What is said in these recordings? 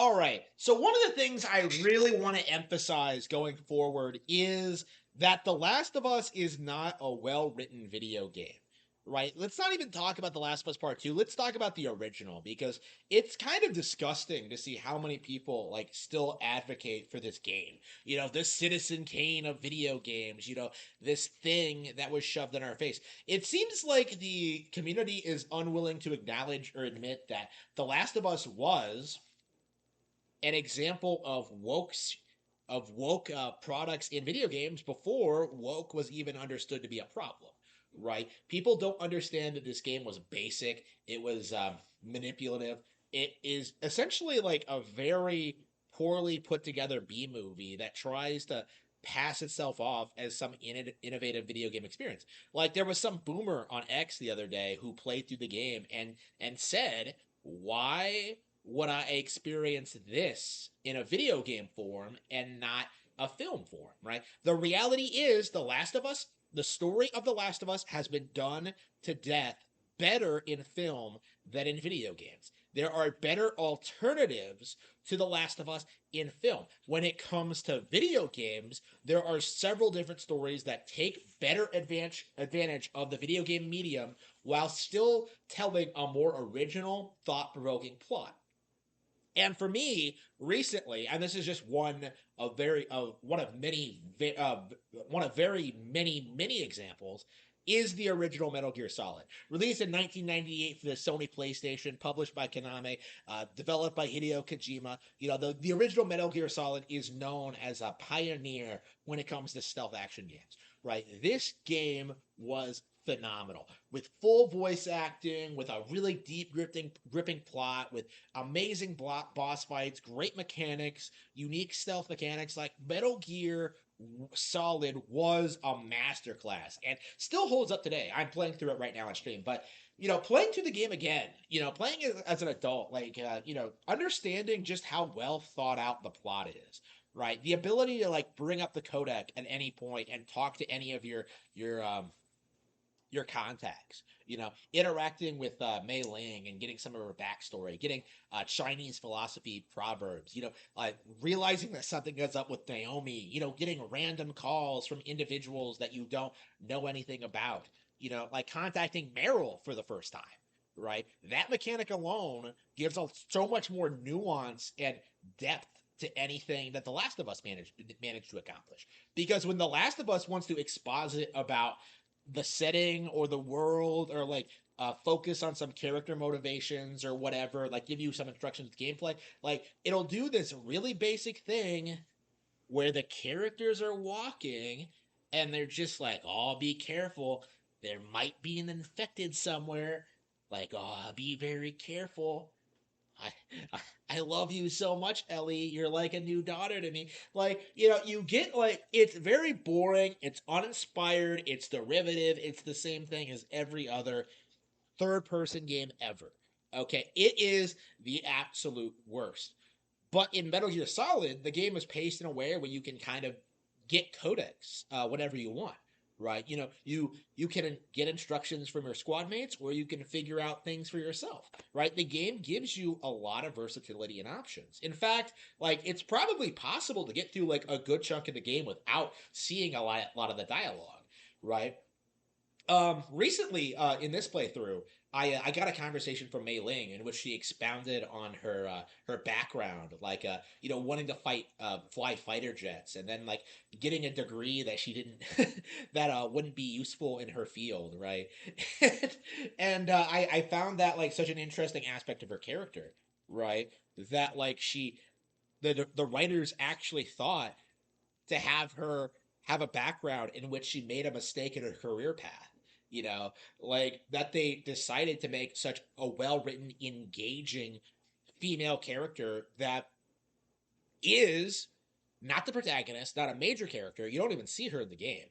All right. So one of the things I really want to emphasize going forward is that The Last of Us is not a well-written video game. Right? Let's not even talk about The Last of Us Part 2. Let's talk about the original because it's kind of disgusting to see how many people like still advocate for this game. This Citizen Kane of video games, this thing that was shoved in our face. It seems like the community is unwilling to acknowledge or admit that The Last of Us was an example of woke products in video games before woke was even understood to be a problem. Right? People don't understand that this game was basic. It was manipulative. It is essentially like a very poorly put together B movie that tries to pass itself off as some innovative video game experience. Like there was some boomer on X the other day who played through the game and said, "Why would I experience this in a video game form and not a film form?" Right? The reality is, the story of The Last of Us has been done to death better in film than in video games. There are better alternatives to The Last of Us in film. When it comes to video games, there are several different stories that take better advantage of the video game medium while still telling a more original, thought provoking plot. And for me, recently, and this is just one of very many examples, is the original Metal Gear Solid, released in 1998 for the Sony PlayStation, published by Konami, developed by Hideo Kojima. The original Metal Gear Solid is known as a pioneer when it comes to stealth action games. Right, this game was phenomenal with full voice acting, with a really deep gripping plot, with amazing boss fights, great mechanics, unique stealth mechanics. Like Metal Gear Solid was a masterclass and still holds up today. I'm playing through it right now on stream, but playing through the game again, playing it as an adult, like understanding just how well thought out the plot is. Right, the ability to like bring up the codec at any point and talk to any of your contacts, interacting with Mei Ling and getting some of her backstory, getting Chinese philosophy proverbs, realizing that something is up with Naomi, getting random calls from individuals that you don't know anything about, like contacting Meryl for the first time, right? That mechanic alone gives so much more nuance and depth to anything that The Last of Us managed to accomplish. Because when The Last of Us wants to exposit about the setting or the world or like focus on some character motivations or whatever, like give you some instructions with gameplay, like it'll do this really basic thing where the characters are walking and they're just like, "Oh, be careful. There might be an infected somewhere. Like, oh, be very careful. I I love you so much, Ellie. You're like a new daughter to me." Like, you get like it's very boring, it's uninspired, it's derivative, it's the same thing as every other third person game ever. Okay, it is the absolute worst. But in Metal Gear Solid, the game is paced in a way where you can kind of get codecs whenever you want, right? You can get instructions from your squad mates, or you can figure out things for yourself, right? The game gives you a lot of versatility and options. In fact, like it's probably possible to get through like a good chunk of the game without seeing a lot of the dialogue, right? Recently, in this playthrough, I got a conversation from Mei Ling in which she expounded on her background, like wanting to fly fighter jets, and then like getting a degree that she didn't that wouldn't be useful in her field, right? And I found that like such an interesting aspect of her character, right? That like the writers actually thought to have her have a background in which she made a mistake in her career path. Like that they decided to make such a well written, engaging female character that is not the protagonist, not a major character. You don't even see her in the game,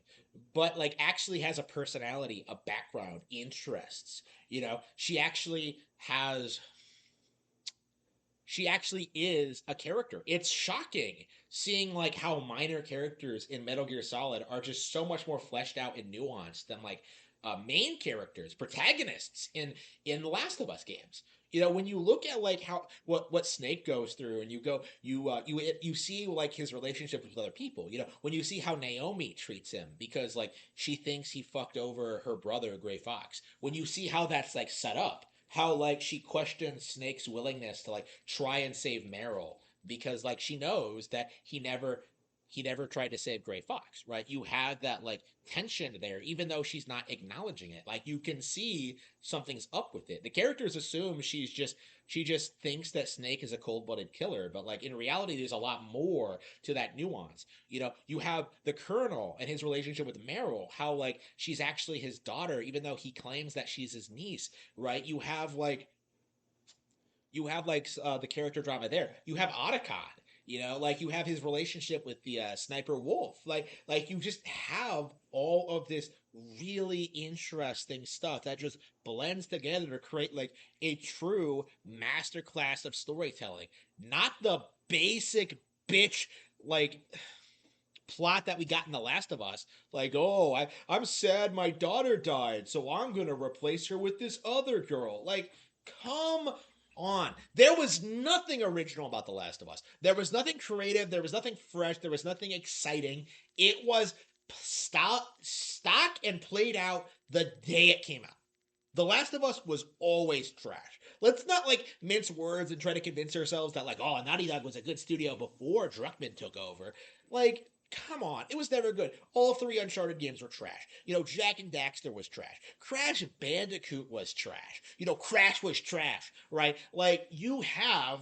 but like actually has a personality, a background, interests. She actually is a character. It's shocking seeing like how minor characters in Metal Gear Solid are just so much more fleshed out and nuanced than like main characters, protagonists in the Last of Us games. When you look at like how what Snake goes through, and you see like his relationship with other people. When you see how Naomi treats him because like she thinks he fucked over her brother Gray Fox. When you see how that's like set up, how like she questions Snake's willingness to like try and save Meryl because like she knows that he never tried to save Gray Fox, right? You have that like tension there, even though she's not acknowledging it. Like you can see something's up with it. The characters assume she just thinks that Snake is a cold-blooded killer, but like in reality, there's a lot more to that nuance. You have the Colonel and his relationship with Meryl, how like she's actually his daughter, even though he claims that she's his niece, right? You have the character drama there. You have Otacon. Like you have his relationship with the Sniper Wolf. Like you just have all of this really interesting stuff that just blends together to create like a true masterclass of storytelling. Not the basic bitch like plot that we got in The Last of Us. Like, oh, I'm sad my daughter died, so I'm gonna replace her with this other girl. Like, come on. There was nothing original about The Last of Us. There was nothing creative. There was nothing fresh. There was nothing exciting. It was stock and played out the day it came out. The Last of Us was always trash. Let's not like mince words and try to convince ourselves that like, oh, Naughty Dog was a good studio before Druckmann took over. Like, come on, it was never good. All three Uncharted games were trash. Jak and Daxter was trash. Crash Bandicoot was trash. Crash was trash, right? Like, you have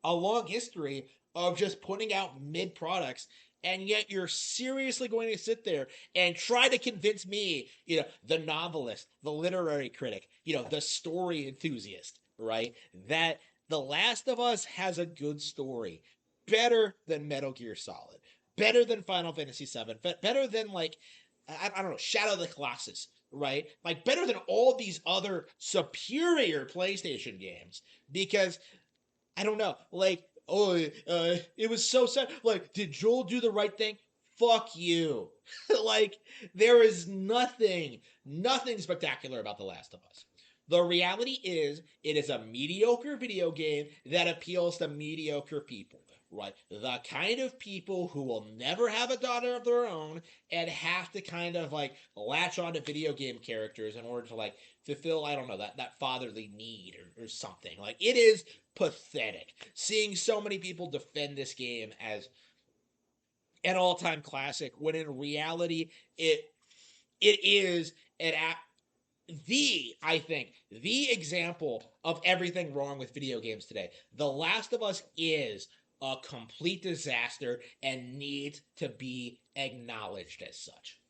a long history of just putting out mid products, and yet you're seriously going to sit there and try to convince me, the novelist, the literary critic, the story enthusiast, right, that The Last of Us has a good story, better than Metal Gear Solid, better than Final Fantasy VII, better than like I don't know, Shadow of the Colossus, right? Like better than all these other superior PlayStation games, because I don't know. Like, oh, it was so sad. Like, did Joel do the right thing? Fuck you. Like, there is nothing spectacular about The Last of Us. The reality is, it is a mediocre video game that appeals to mediocre people, right? The kind of people who will never have a daughter of their own and have to kind of like latch onto video game characters in order to like fulfill, I don't know, that fatherly need or something. Like, it is pathetic seeing so many people defend this game as an all-time classic when in reality it is an I think the example of everything wrong with video games today. The Last of Us is a complete disaster and needs to be acknowledged as such.